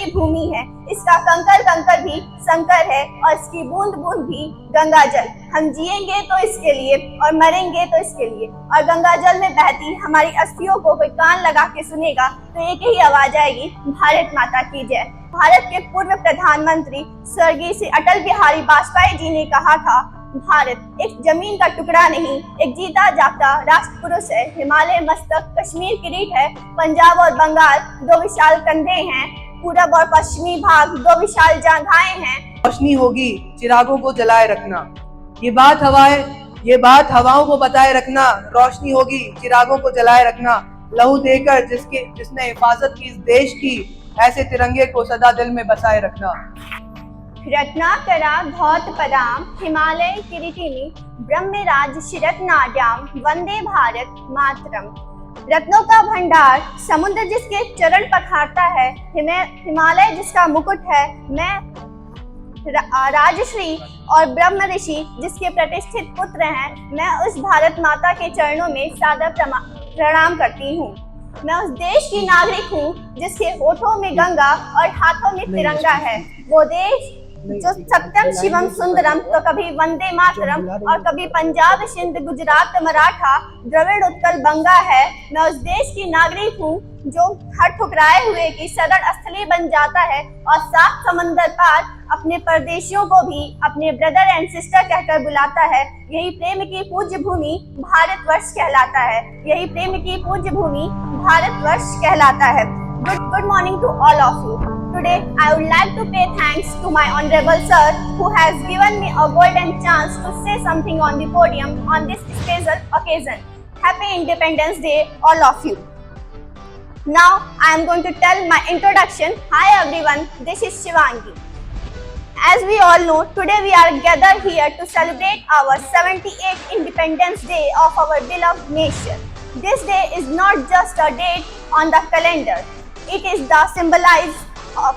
की भूमि है, इसका कंकर कंकर भी शंकर है और इसकी बूंद बूंद भी गंगा जल। हम जिएंगे तो इसके लिए और मरेंगे तो इसके लिए। और गंगा जल में बहती हमारी अस्थियों को कोई कान लगा के सुनेगा तो एक ही आवाज आएगी, भारत माता की जय। भारत के पूर्व प्रधानमंत्री स्वर्गीय श्री अटल बिहारी वाजपेयी जी ने कहा था, भारत एक जमीन का टुकड़ा नहीं, एक जीता जागता राष्ट्र पुरुष है। हिमालय मस्तक, कश्मीर किरीट है, पंजाब और बंगाल दो विशाल कंधे हैं, पूरब और पश्चिमी भाग दो विशाल जंघाएं हैं। रोशनी होगी चिरागों को जलाए रखना, ये बात हवाओं को बताए रखना। रोशनी होगी चिरागों को जलाए रखना, लहू देकर जिसने हिफाजत की इस देश की, ऐसे तिरंगे को सदा दिल में बसाए रखना। रत्नाकरा धौत पदाम हिमालय किरीटिनी ब्रह्मराज शिरत्नाड्याम वंदे भारत मातरम। रत्नों का भंडार समुद्र जिसके चरण पखारता है, हिमालय जिसका मुकुट है, मैं राजश्री और ब्रह्म ऋषि जिसके प्रतिष्ठित पुत्र हैं, मैं उस भारत माता के चरणों में सादर प्रणाम करती हूँ। मैं उस देश की नागरिक हूँ जिसके होठों में गंगा और हाथों में तिरंगा है। वो देश जो सत्यम शिवम सुंदरम तो कभी वंदे मातरम और कभी पंजाब सिंध गुजरात मराठा द्रविड़ उत्कल बंगा है। मैं उस देश की नागरिक हूँ जो हर ठुकराए हुए की शरण स्थली बन जाता है और सात समंदर पार अपने परदेशियों को भी अपने ब्रदर एंड सिस्टर कहकर बुलाता है। यही प्रेम की पूज्य भूमि भारतवर्ष कहलाता है। यही प्रेम की पूज्य भूमि भारतवर्ष कहलाता है। Good morning to all of you. Today I would like to pay thanks to my honorable sir who has given me a golden chance to say something on the podium on this special occasion. Happy Independence Day all of you. Now I am going to tell my introduction. Hi everyone, this is Shivangi. As we all know, today we are gathered here to celebrate our 78th Independence Day of our beloved nation. This day is not just a date on the calendar. It is the symbolize of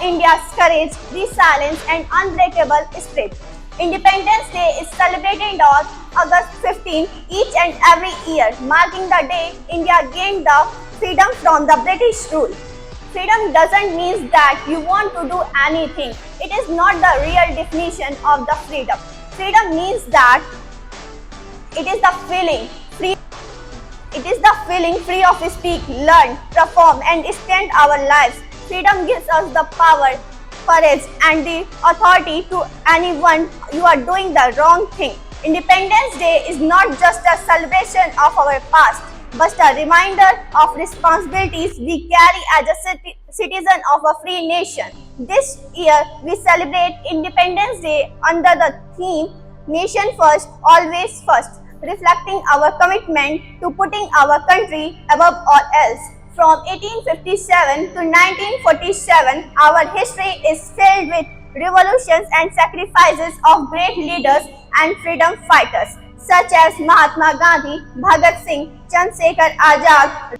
India's courage, resilience and unbreakable spirit. Independence Day is celebrated on August 15 each and every year, marking the day India gained the freedom from the British rule. Freedom doesn't mean that you want to do anything. It is not the real definition of the freedom. Freedom means that it is the feeling free. It is the feeling free of speak, learn, perform and spend our lives. Freedom gives us the power, courage and the authority to anyone you are doing the wrong thing. Independence Day is not just a celebration of our past, but a reminder of responsibilities we carry as a citizen of a free nation. This year we celebrate Independence Day under the theme Nation First, Always First, reflecting our commitment to putting our country above all else. From 1857 to 1947, our history is filled with revolutions and sacrifices of great leaders and freedom fighters such as Mahatma Gandhi, Bhagat Singh, Chandrasekhar Azad,